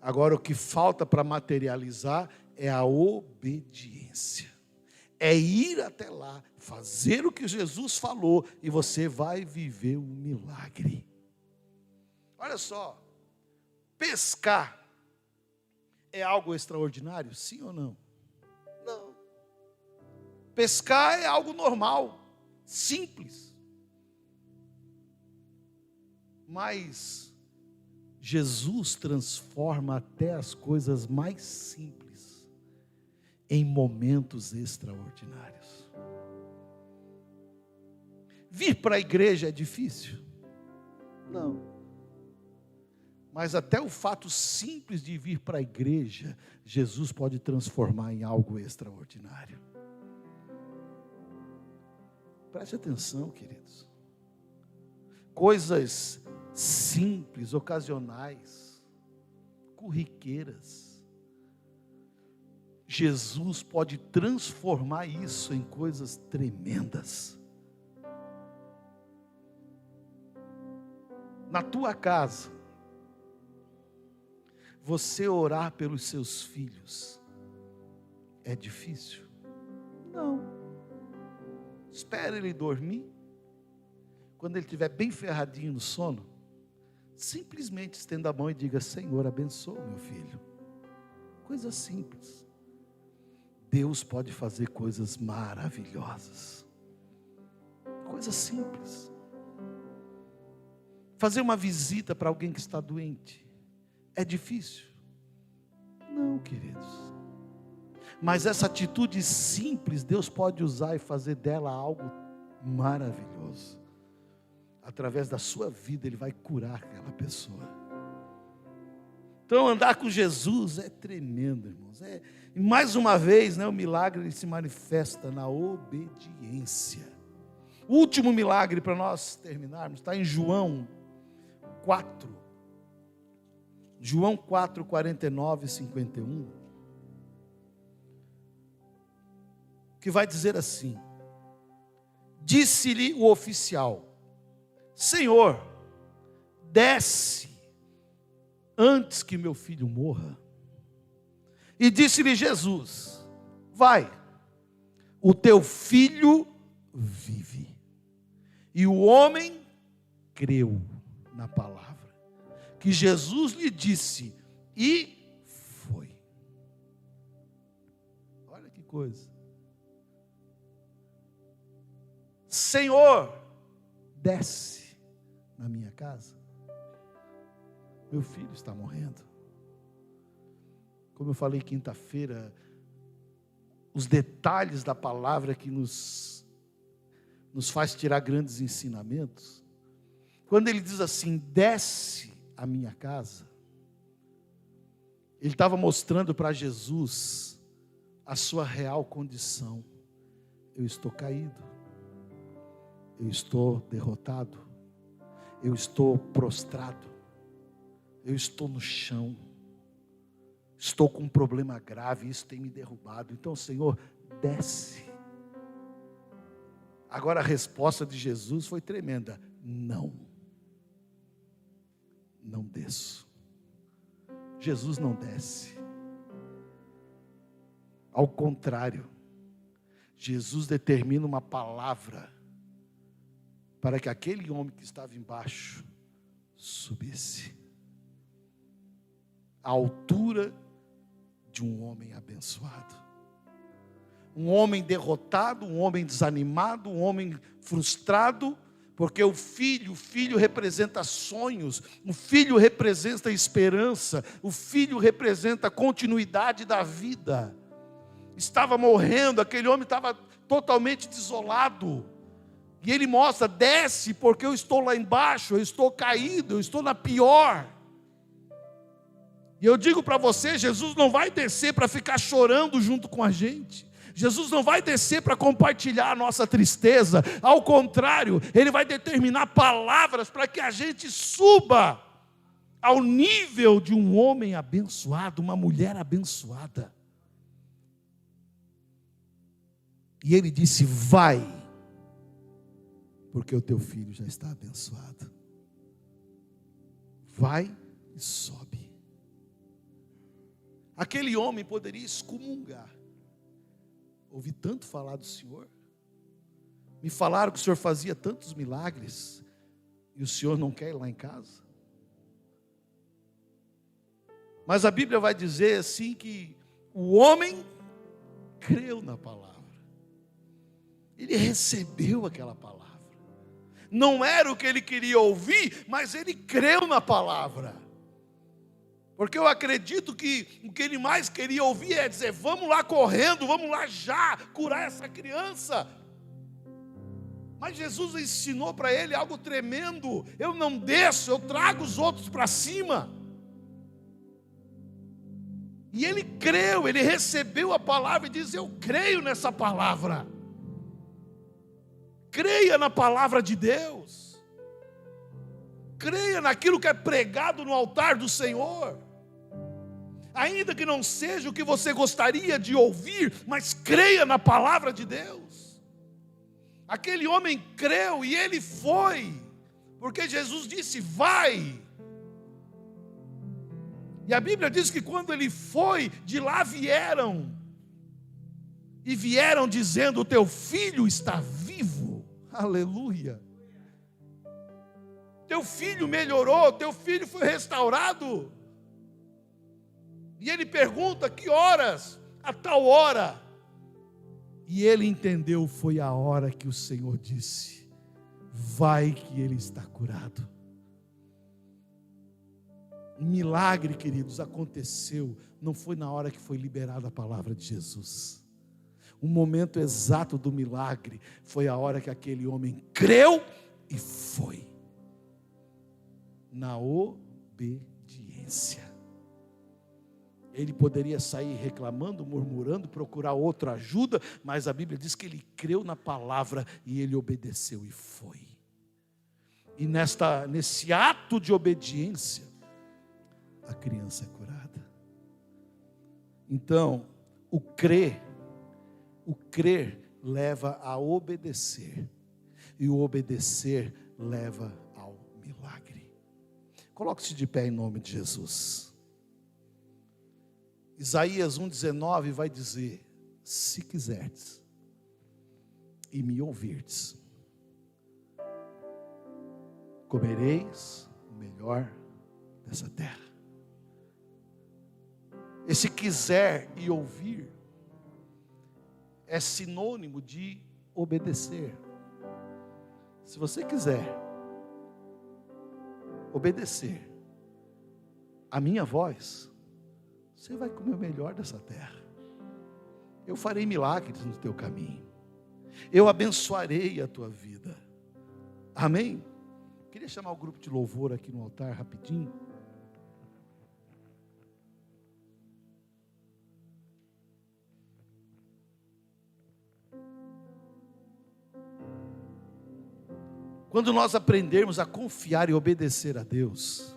Agora o que falta para materializar é a obediência. É ir até lá, fazer o que Jesus falou e você vai viver um milagre. Olha só, pescar é algo extraordinário? Sim ou não? Não. Pescar é algo normal, simples. Mas Jesus transforma até as coisas mais simples em momentos extraordinários. Vir para a igreja é difícil? Não. Mas até o fato simples de vir para a igreja, Jesus pode transformar em algo extraordinário. Preste atenção, queridos. Coisas simples, ocasionais, corriqueiras. Jesus pode transformar isso em coisas tremendas. Na tua casa, você orar pelos seus filhos é difícil? Não. Espera ele dormir. Quando ele estiver bem ferradinho no sono, simplesmente estenda a mão e diga: Senhor, abençoa meu filho. Coisa simples. Deus pode fazer coisas maravilhosas. Coisa simples. Fazer uma visita para alguém que está doente é difícil? Não, queridos. Mas essa atitude simples, Deus pode usar e fazer dela algo maravilhoso. Através da sua vida, Ele vai curar aquela pessoa. Então, andar com Jesus é tremendo, irmãos. E mais uma vez, o milagre ele se manifesta na obediência. O último milagre para nós terminarmos está em João 4. João 4, 49 e 51. Que vai dizer assim: disse-lhe o oficial: Senhor, desce antes que meu filho morra. E disse-lhe Jesus: vai, o teu filho vive. E o homem creu na palavra que Jesus lhe disse, e foi. Olha que coisa. Senhor, desce na minha casa. Meu filho está morrendo. Como eu falei quinta-feira, os detalhes da palavra que nos faz tirar grandes ensinamentos. Quando ele diz assim, desce a minha casa, ele estava mostrando para Jesus a sua real condição. Eu estou caído, eu estou derrotado, eu estou prostrado, eu estou no chão. Estou com um problema grave, isso tem me derrubado. Então, Senhor, desce. Agora a resposta de Jesus foi tremenda: não desço. Jesus não desce. Ao contrário, Jesus determina uma palavra para que aquele homem que estava embaixo subisse à altura de um homem abençoado. Um homem derrotado, um homem desanimado, um homem frustrado, porque o filho representa sonhos, o filho representa esperança, o filho representa a continuidade da vida. Estava morrendo, aquele homem estava totalmente desolado. E ele mostra: desce, porque eu estou lá embaixo, eu estou caído, eu estou na pior. E eu digo para você, Jesus não vai descer para ficar chorando junto com a gente. Jesus não vai descer para compartilhar a nossa tristeza. Ao contrário, Ele vai determinar palavras para que a gente suba ao nível de um homem abençoado, uma mulher abençoada. E Ele disse: vai, porque o teu filho já está abençoado. Vai e sobe. Aquele homem poderia excomungar. Ouvi tanto falar do Senhor. Me falaram que o Senhor fazia tantos milagres. E o Senhor não quer ir lá em casa. Mas a Bíblia vai dizer assim que o homem creu na palavra. Ele recebeu aquela palavra. Não era o que ele queria ouvir, mas ele creu na palavra. Porque eu acredito que o que ele mais queria ouvir é dizer: vamos lá correndo, vamos lá já curar essa criança. Mas Jesus ensinou para ele algo tremendo: eu não desço, eu trago os outros para cima. E ele creu, ele recebeu a palavra e diz: eu creio nessa palavra. Creia na palavra de Deus. Creia naquilo que é pregado no altar do Senhor. Ainda que não seja o que você gostaria de ouvir, mas creia na palavra de Deus. Aquele homem creu e ele foi, porque Jesus disse: vai. E a Bíblia diz que quando ele foi, de lá vieram dizendo: o teu filho está vivo. Aleluia. Teu filho melhorou, teu filho foi restaurado. E ele pergunta: que horas? A tal hora. E ele entendeu, foi a hora que o Senhor disse: vai, que ele está curado. Um milagre, queridos, aconteceu. Não foi na hora que foi liberada a palavra de Jesus. O momento exato do milagre foi a hora que aquele homem creu e foi. Na obediência. Ele poderia sair reclamando, murmurando, procurar outra ajuda, mas a Bíblia diz que ele creu na palavra e ele obedeceu e foi. E nesse ato de obediência, a criança é curada. Então, o crer leva a obedecer, e o obedecer leva ao milagre. Coloque-se de pé em nome de Jesus. Isaías 1,19 vai dizer: se quiserdes e me ouvirdes, comereis o melhor dessa terra. Esse quiser e ouvir é sinônimo de obedecer. Se você quiser obedecer a minha voz, você vai comer o melhor dessa terra. Eu farei milagres no teu caminho. Eu abençoarei a tua vida. Amém? Queria chamar o grupo de louvor aqui no altar rapidinho. Quando nós aprendermos a confiar e obedecer a Deus,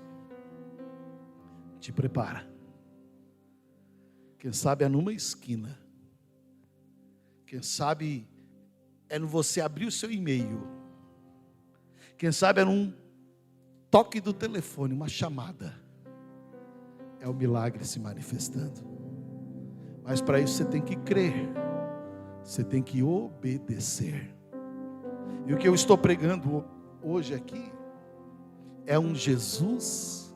te prepara. Quem sabe é numa esquina. Quem sabe é no você abrir o seu e-mail. Quem sabe é num toque do telefone, uma chamada. É o milagre se manifestando. Mas para isso você tem que crer. Você tem que obedecer. E o que eu estou pregando hoje aqui é um Jesus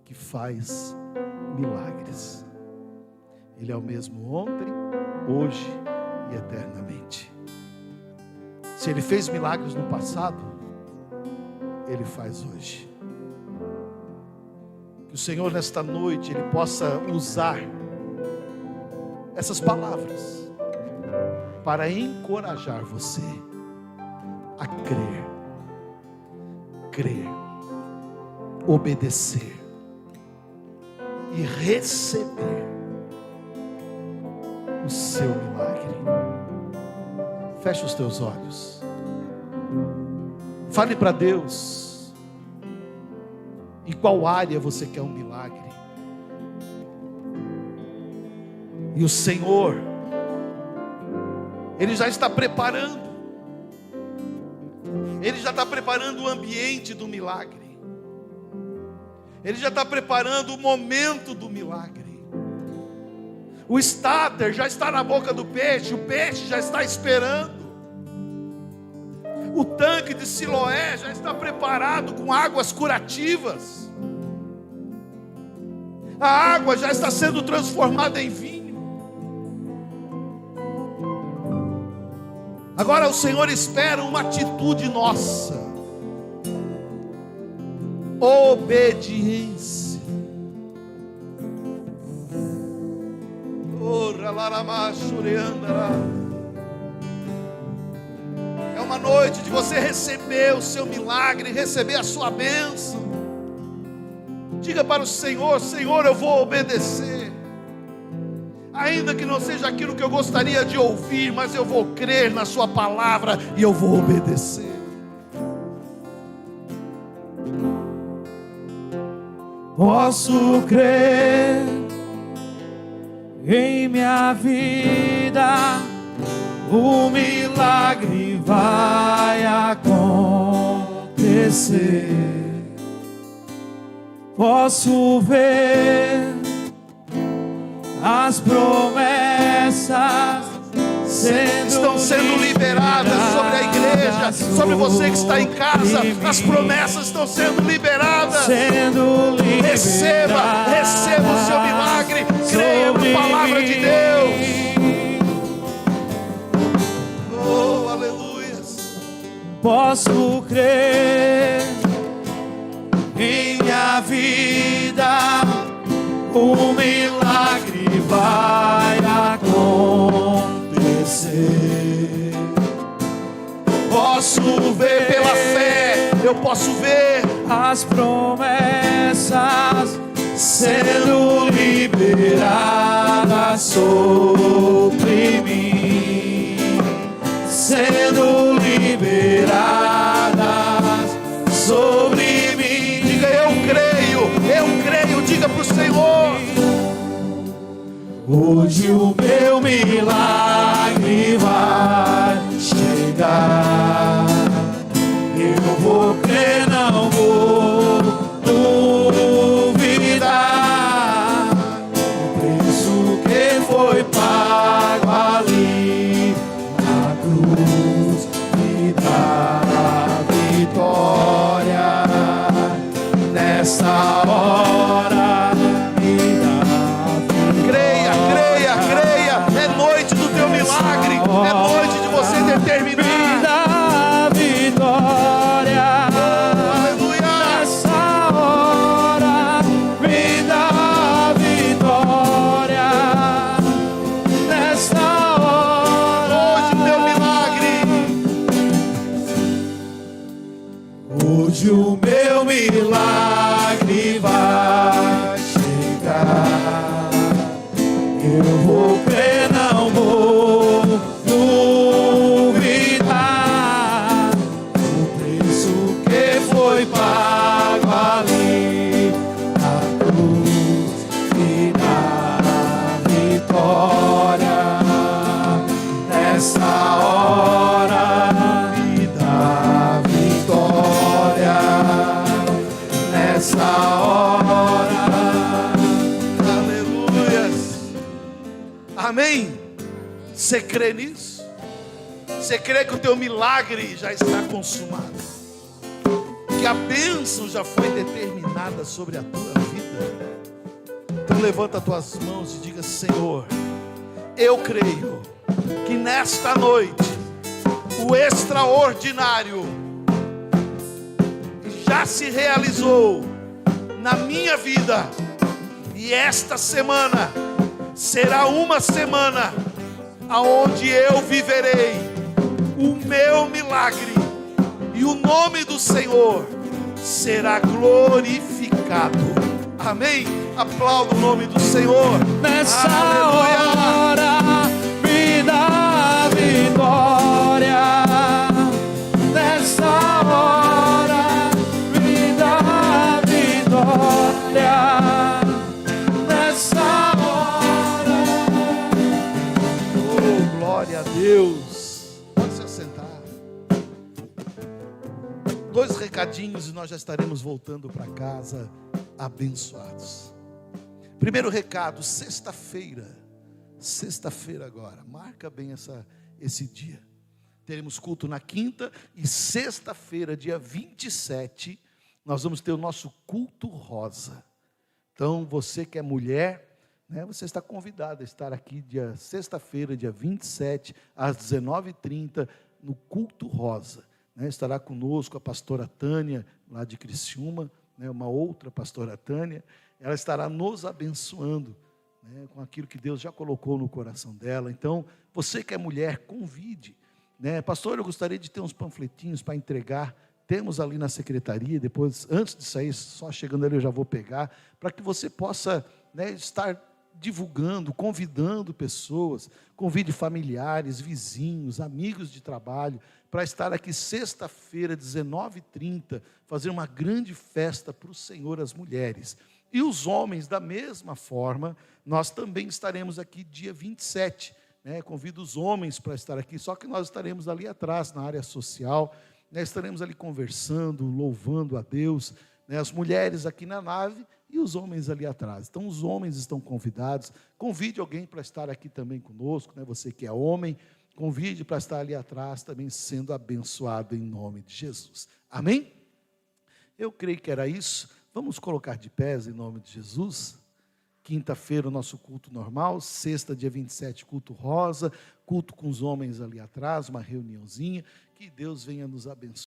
que faz milagres. Ele é o mesmo ontem, hoje e eternamente. Se Ele fez milagres no passado, Ele faz hoje. Que o Senhor nesta noite Ele possa usar essas palavras para encorajar você a crer, obedecer e receber o seu milagre. Feche os teus olhos. Fale para Deus em qual área você quer um milagre. E o Senhor, Ele já está preparando. Ele já está preparando o ambiente do milagre. Ele já está preparando o momento do milagre. O starter já está na boca do peixe. O peixe já está esperando. O tanque de Siloé já está preparado com águas curativas. A água já está sendo transformada em vinho. Agora o Senhor espera uma atitude nossa. Obediência. É uma noite de você receber o seu milagre, receber a sua bênção. Diga para o Senhor: Senhor, eu vou obedecer. Ainda que não seja aquilo que eu gostaria de ouvir, mas eu vou crer na sua palavra e eu vou obedecer. Posso crer em minha vida, o milagre vai acontecer. Posso ver as promessas estão sendo liberadas sobre a igreja, sobre você que está em casa. As promessas estão sendo liberadas. Receba o seu milagre. Creia na palavra de Deus. Oh, aleluia. Posso crer em minha vida, o milagre vai acontecer. Posso ver pela fé, eu posso ver as promessas sendo liberadas sobre mim, sendo liberadas sobre mim. Diga: eu creio, diga para o Senhor: hoje o meu milagre vai chegar. Eu vou crer, não vou duvidar. O preço que foi pago ali na cruz me dá vitória. Nessa hora me dá vitória. Creia. É noite do teu milagre. É noite de você determinar. Me dá vitória. Aleluia. Nessa hora me dá vitória. Nessa hora. Hoje o meu milagre vai chegar. Eu vou crer, não vou duvidar. O preço que foi pago ali na cruz me dá Você crê nisso? Você crê que o teu milagre já está consumado? Que a bênção já foi determinada sobre a tua vida? Então levanta as tuas mãos e diga: Senhor, eu creio que nesta noite o extraordinário já se realizou na minha vida, e esta semana será uma semana aonde eu viverei o meu milagre, e o nome do Senhor será glorificado. Amém? Aplauda o nome do Senhor. Nessa Aleluia. hora me dá vitória. Nessa hora me dá vitória. Nessa hora. Oh, glória a Deus. Pode se assentar. 2 recadinhos e nós já estaremos voltando para casa abençoados. Primeiro recado, sexta-feira agora, marca bem esse dia. Teremos culto na quinta e sexta-feira, dia 27, nós vamos ter o nosso culto rosa. Então, você que é mulher, né, você está convidado a estar aqui sexta-feira, dia 27, às 19h30, no culto rosa. Né, estará conosco a pastora Tânia, lá de Criciúma, né, uma outra pastora Tânia. Ela estará nos abençoando, né, com aquilo que Deus já colocou no coração dela. Então, você que é mulher, convide, né? Pastor, eu gostaria de ter uns panfletinhos para entregar. Temos ali na secretaria, depois, antes de sair, só chegando ali eu já vou pegar, para que você possa, né, estar divulgando, convidando pessoas, convide familiares, vizinhos, amigos de trabalho, para estar aqui sexta-feira, 19h30, fazer uma grande festa para o Senhor, as mulheres. E os homens, da mesma forma, nós também estaremos aqui dia 27, né? Convido os homens para estar aqui, só que nós estaremos ali atrás, na área social, né? Estaremos ali conversando, louvando a Deus, né? As mulheres aqui na nave e os homens ali atrás. Então os homens estão convidados. Convide alguém para estar aqui também conosco, né? Você que é homem, convide para estar ali atrás também sendo abençoado em nome de Jesus. Amém? Eu creio que era isso. Vamos colocar de pés em nome de Jesus. Quinta-feira o nosso culto normal, sexta, dia 27, culto rosa, culto com os homens ali atrás, uma reuniãozinha. Que Deus venha nos abençoar.